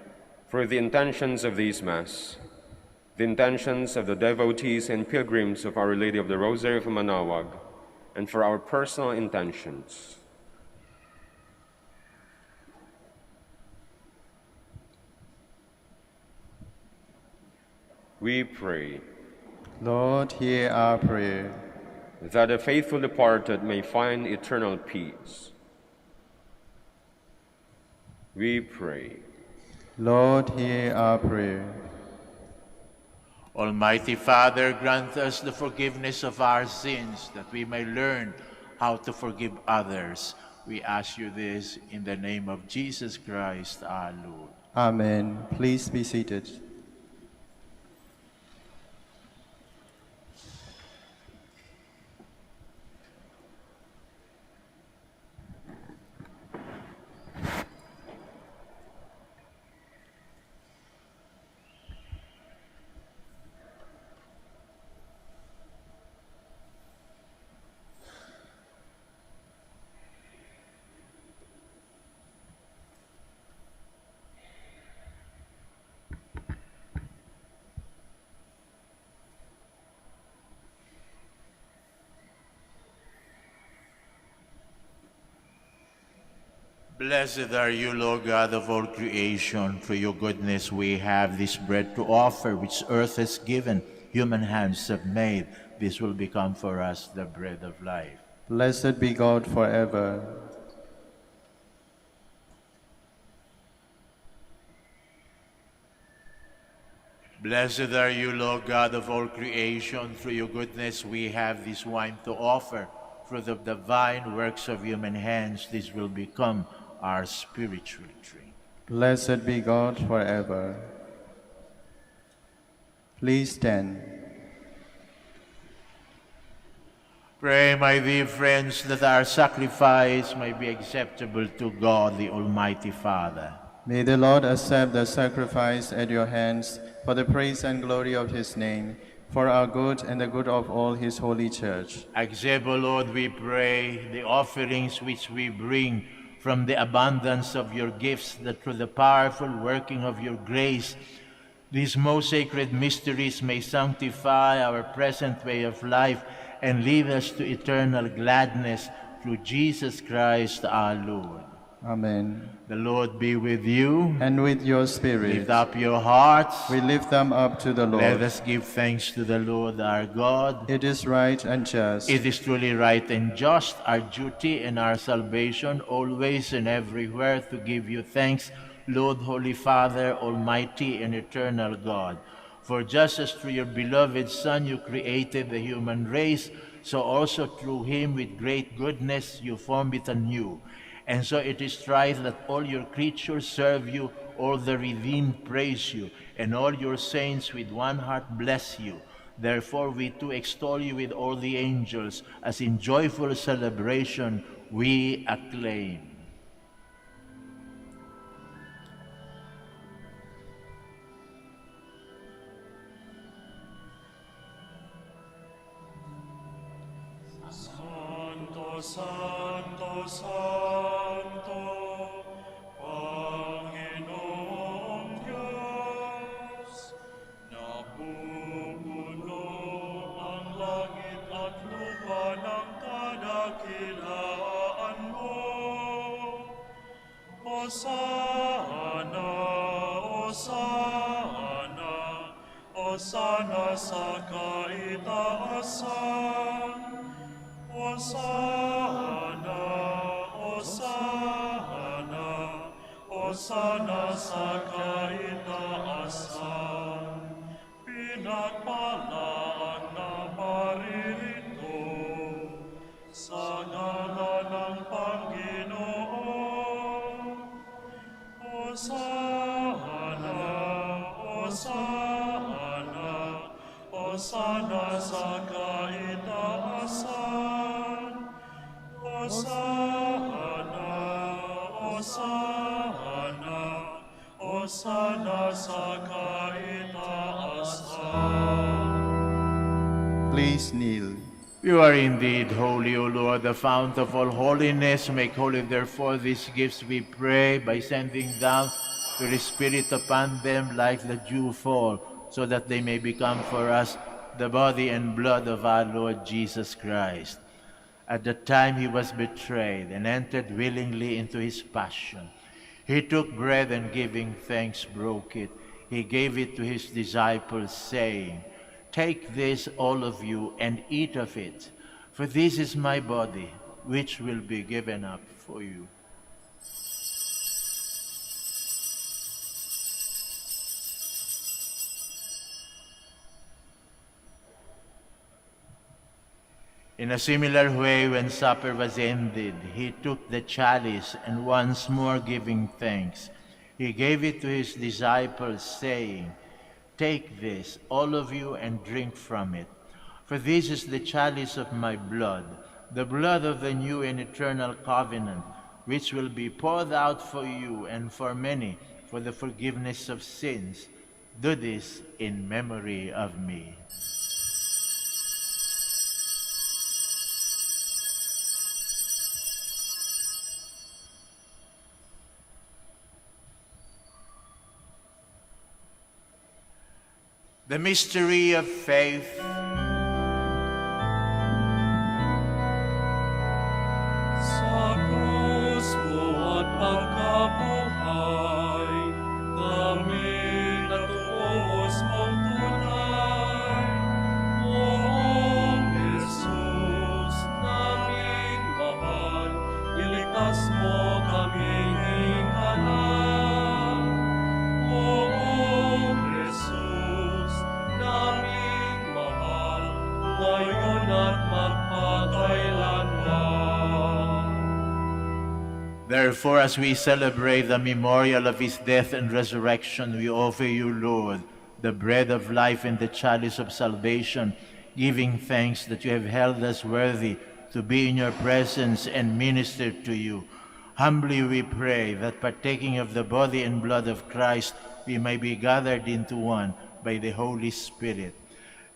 For the intentions of this Mass, the intentions of the devotees and pilgrims of Our Lady of the Rosary of Manaoag, and for our personal intentions. We pray. Lord, hear our prayer. That the faithful departed may find eternal peace, we pray. Lord, hear our prayer. Almighty Father, grant us the forgiveness of our sins, that we may learn how to forgive others. We ask you this in the name of Jesus Christ, our Lord. Amen. Please be seated. Blessed are you, Lord God of all creation. For your goodness we have this bread to offer, which earth has given, human hands have made. This will become for us the bread of life. Blessed be God forever. Blessed are you, Lord God of all creation. Through your goodness we have this wine to offer. For the divine works of human hands, this will become our spiritual drink. Blessed be God forever. Please stand. Pray, my dear friends, that our sacrifice may be acceptable to God, the Almighty Father. May the Lord accept the sacrifice at your hands for the praise and glory of his name, for our good and the good of all his holy church. Accept, O Lord, we pray, the offerings which we bring from the abundance of your gifts, that through the powerful working of your grace, these most sacred mysteries may sanctify our present way of life and lead us to eternal gladness through Jesus Christ our Lord. Amen. The Lord be with you. And with your spirit, Lift up your hearts. we lift them up to the Lord. Let us give thanks to the Lord our God. It is right and just. It is truly right and just, our duty and our salvation, always and everywhere to give you thanks, Lord, Holy Father, Almighty and eternal God. For just as through your beloved Son you created the human race, so also through him with great goodness you formed it anew. And so it is right that all your creatures serve you, all the redeemed praise you, and all your saints with one heart bless you. Therefore we too extol you with all the angels, as in joyful celebration we acclaim. Santo, Santo, Santo, Panginoong Diyos, napupuno ang langit at lupa ng kadakilaan mo. Hosana, Hosana, Hosana sa kaitaasan. Hosana, Hosana, Hosana sa kaitaasan. Pinagpalaan na maririto sa ngalan ng Panginoon. Hosana, Hosana, Hosana sa kaitaasan. Hosana, Hosana, Hosana sa kaitaasan. Please kneel. You are indeed holy, O Lord, the fount of all holiness. Make holy, therefore, these gifts, we pray, by sending down your Spirit upon them like the dew fall, so that they may become for us the body and blood of our Lord Jesus Christ. At the time he was betrayed and entered willingly into his passion, he took bread and giving thanks broke it. He gave it to his disciples, saying, "Take this, all of you, and eat of it, for this is my body, which will be given up for you." In a similar way, when supper was ended, he took the chalice, and once more giving thanks, he gave it to his disciples, saying, "Take this, all of you, and drink from it. For this is the chalice of my blood, the blood of the new and eternal covenant, which will be poured out for you and for many for the forgiveness of sins. Do this in memory of me." The mystery of faith. Sa krus mo at pagkabuhay, kami natuos mong tunay. Oong Jesus, naming mahal, iligtas mo kaming hinggalan. Oong Jesus, naming mahal, ngayon at magpakailanman. Therefore, as we celebrate the memorial of his death and resurrection, we offer you, Lord, the bread of life and the chalice of salvation, giving thanks that you have held us worthy to be in your presence and minister to you. Humbly we pray that partaking of the body and blood of Christ, we may be gathered into one by the Holy Spirit.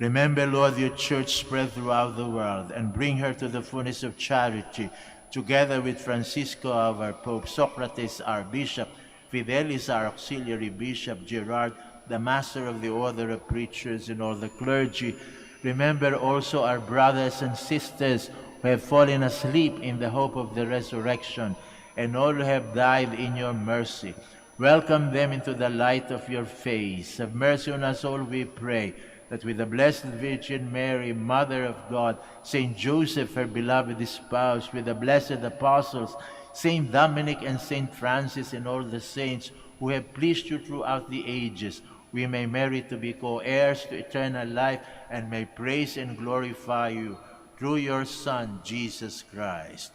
Remember, Lord, your church spread throughout the world, and bring her to the fullness of charity, together with Francisco, our Pope, Socrates, our Bishop, Fidelis, our auxiliary bishop, Gerard, the master of the order of preachers, and all the clergy. Remember also our brothers and sisters who have fallen asleep in the hope of the resurrection, and all who have died in your mercy. Welcome them into the light of your face. Have mercy on us all, we pray, that with the Blessed Virgin Mary, Mother of God, Saint Joseph, her beloved spouse, with the blessed apostles, Saint Dominic and Saint Francis, and all the saints who have pleased you throughout the ages, we may merit to be co-heirs to eternal life, and may praise and glorify you through your Son, Jesus Christ.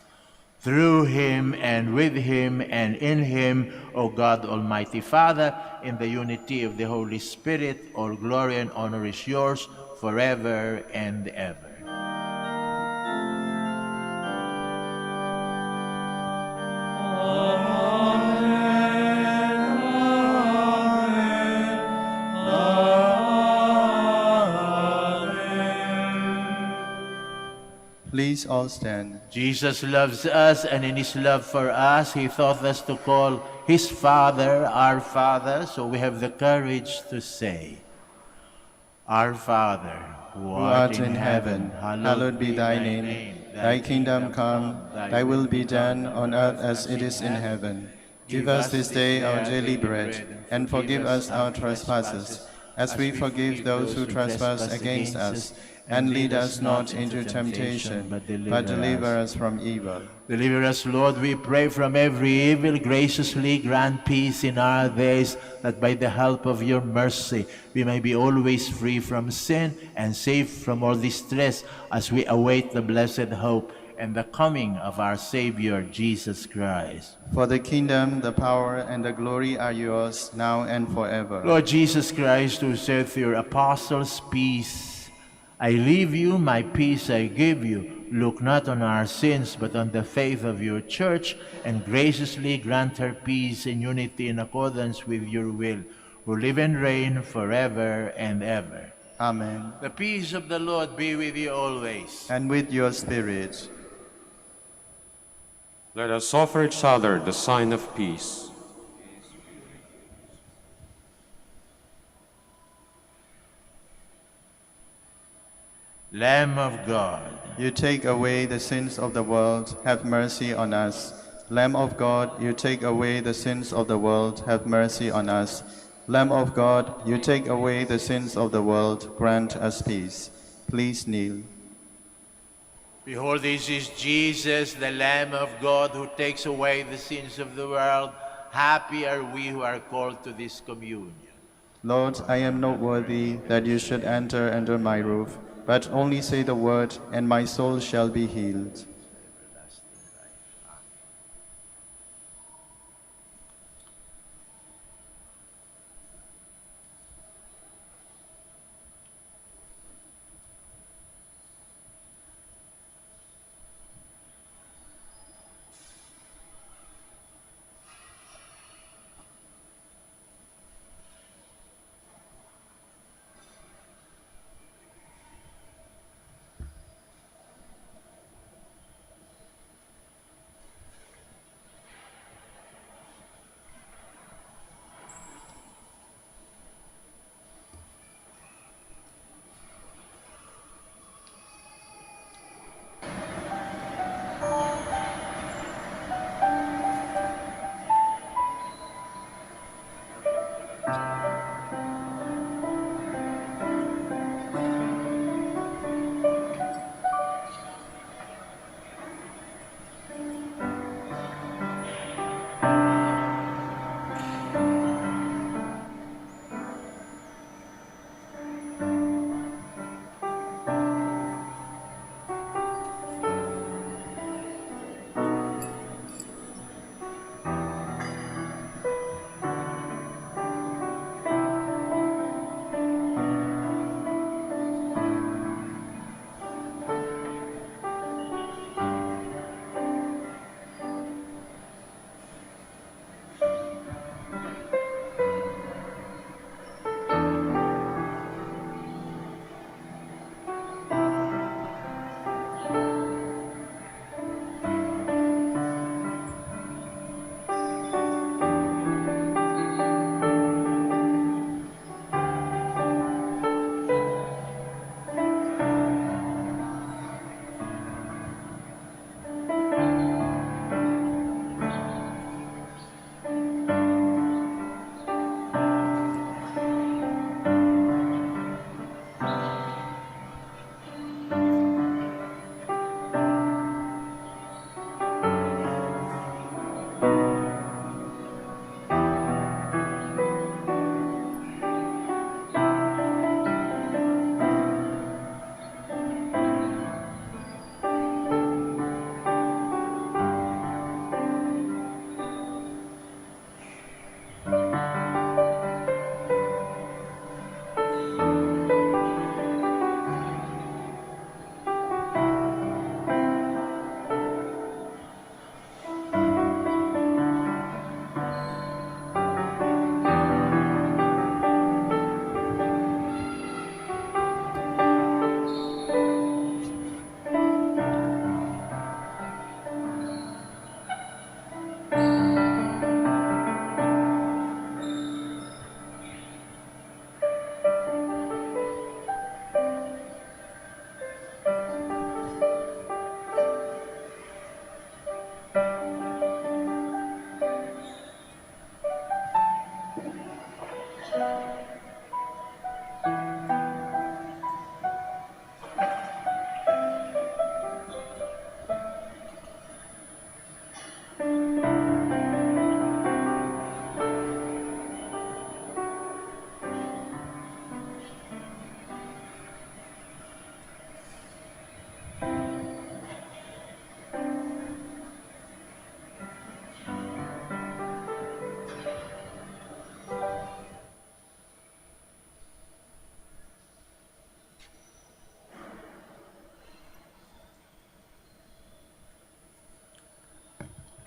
Through him, and with him, and in him, O God, Almighty Father, in the unity of the Holy Spirit, all glory and honor is yours forever and ever. Please all stand. Jesus loves us, and in his love for us, he taught us to call his Father our Father, so we have the courage to say, Our Father, who Art in heaven, hallowed be thy name. Thy kingdom come, thy will be done on earth as it is in heaven. Give us this day our daily bread, and forgive us our trespasses, as we forgive those who trespass against us. And lead us not into temptation, but deliver us from evil. Deliver us, Lord, we pray, from every evil. Graciously grant peace in our days, that by the help of your mercy we may be always free from sin and safe from all distress, as we await the blessed hope and the coming of our Savior, Jesus Christ. For the kingdom, the power, and the glory are yours, now and forever. Lord Jesus Christ, who said to your apostles, Peace I leave you, my peace I give you. Look not on our sins, but on the faith of your church, and graciously grant her peace and unity in accordance with your will, who live and reign forever and ever. Amen. The peace of the Lord be with you always. And with your spirit. Let us offer each other the sign of peace. Lamb of God, You take away the sins of the world, have mercy on us. Lamb of God, you take away the sins of the world, have mercy on us. Lamb of God, you take away the sins of the world, grant us peace. Please kneel. behold, this is Jesus, the Lamb of God, who takes away the sins of the world. Happy are we who are called to this communion. Lord, I am not worthy that you should enter under my roof, but only say the word, and my soul shall be healed.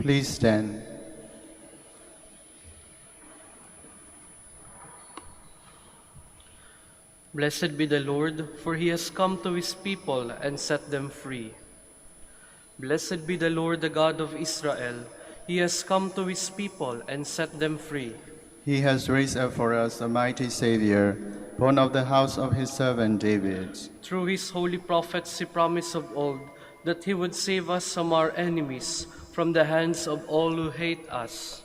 Please stand. Blessed be the Lord, for he has come to his people and set them free. Blessed be the Lord, the God of Israel. He has come to his people and set them free. He has raised up for us a mighty Savior, born of the house of his servant David. Through his holy prophets he promised of old that he would save us from our enemies, from the hands of all who hate us.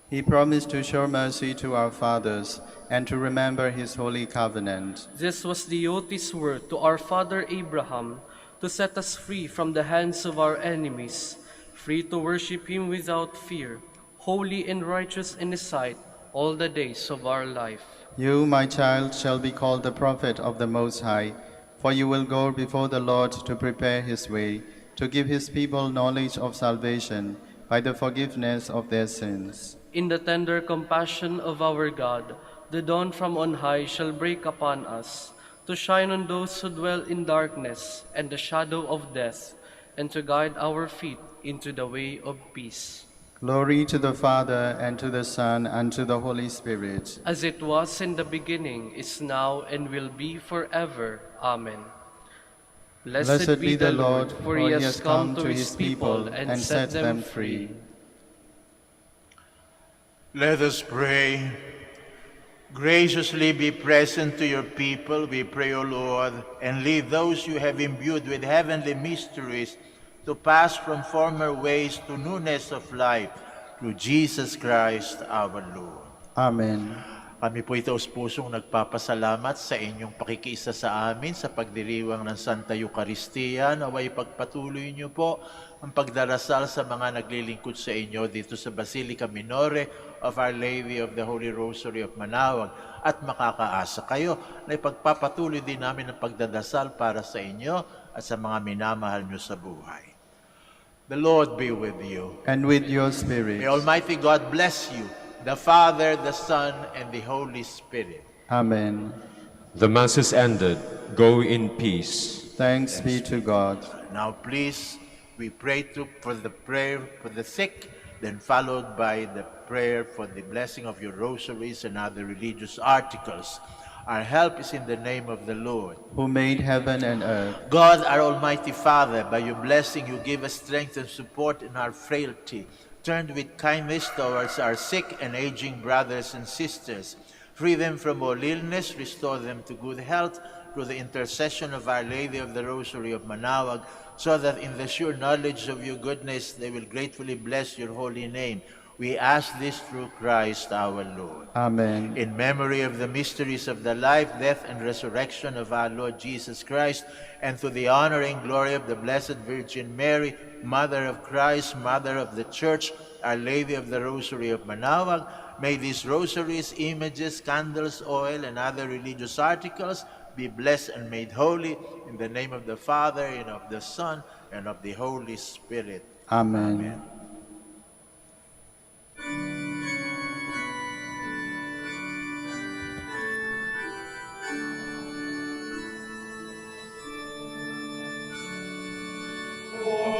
He promised to show mercy to our fathers and to remember his holy covenant. This was the oath he swore to our father Abraham, to set us free from the hands of our enemies, free to worship him without fear, holy and righteous in his sight all the days of our life. You, my child, shall be called the prophet of the Most High, for you will go before the Lord to prepare his way, to give his people knowledge of salvation by the forgiveness of their sins. In the tender compassion of our God, the dawn from on high shall break upon us, to shine on those who dwell in darkness and the shadow of death, and to guide our feet into the way of peace. Glory to the Father, and to the Son, and to the Holy Spirit. As it was in the beginning, is now, and will be forever. Amen. Blessed be the Lord, for he has come to his people and set them free. Let us pray. Graciously be present to your people, we pray, O Lord, and lead those you have imbued with heavenly mysteries to pass from former ways to newness of life, through Jesus Christ our Lord. Amen. Kami po taos-pusong nagpapasalamat sa inyong pakikiisa sa amin sa pagdiriwang ng Santa Eucharistia. Naway pagpatuloy niyo po ang pagdarasal sa mga naglilingkod sa inyo dito sa Basilica Minore of Our Lady of the Holy Rosary of Manaoag, at makakaasa kayo na ipagpapatuloy din namin ang pagdadasal para sa inyo at sa mga minamahal niyo sa buhay. The Lord be with you. And with your spirit. May Almighty God bless you, the Father, the Son, and the Holy Spirit. Amen. The Mass is ended. Go in peace. Thanks be to God. Now please, we pray for the prayer for the sick, then followed by the prayer for the blessing of your rosaries and other religious articles. Our help is in the name of the Lord, Who made heaven and earth. God, our Almighty Father. By your blessing you give us strength and support in our frailty. Turn with kindness towards our sick and aging brothers and sisters. Free them from all illness, restore them to good health, through the intercession of Our Lady of the Rosary of Manaoag, so that in the sure knowledge of your goodness they will gratefully bless your holy name. We ask this through Christ our Lord. Amen. In memory of the mysteries of the life, death, and resurrection of our Lord Jesus Christ, and to the honor and glory of the Blessed Virgin Mary, Mother of Christ, Mother of the Church, Our Lady of the Rosary of Manaoag, may these rosaries, images, candles, oil, and other religious articles be blessed and made holy in the name of the Father, and of the Son, and of the Holy Spirit. Amen. O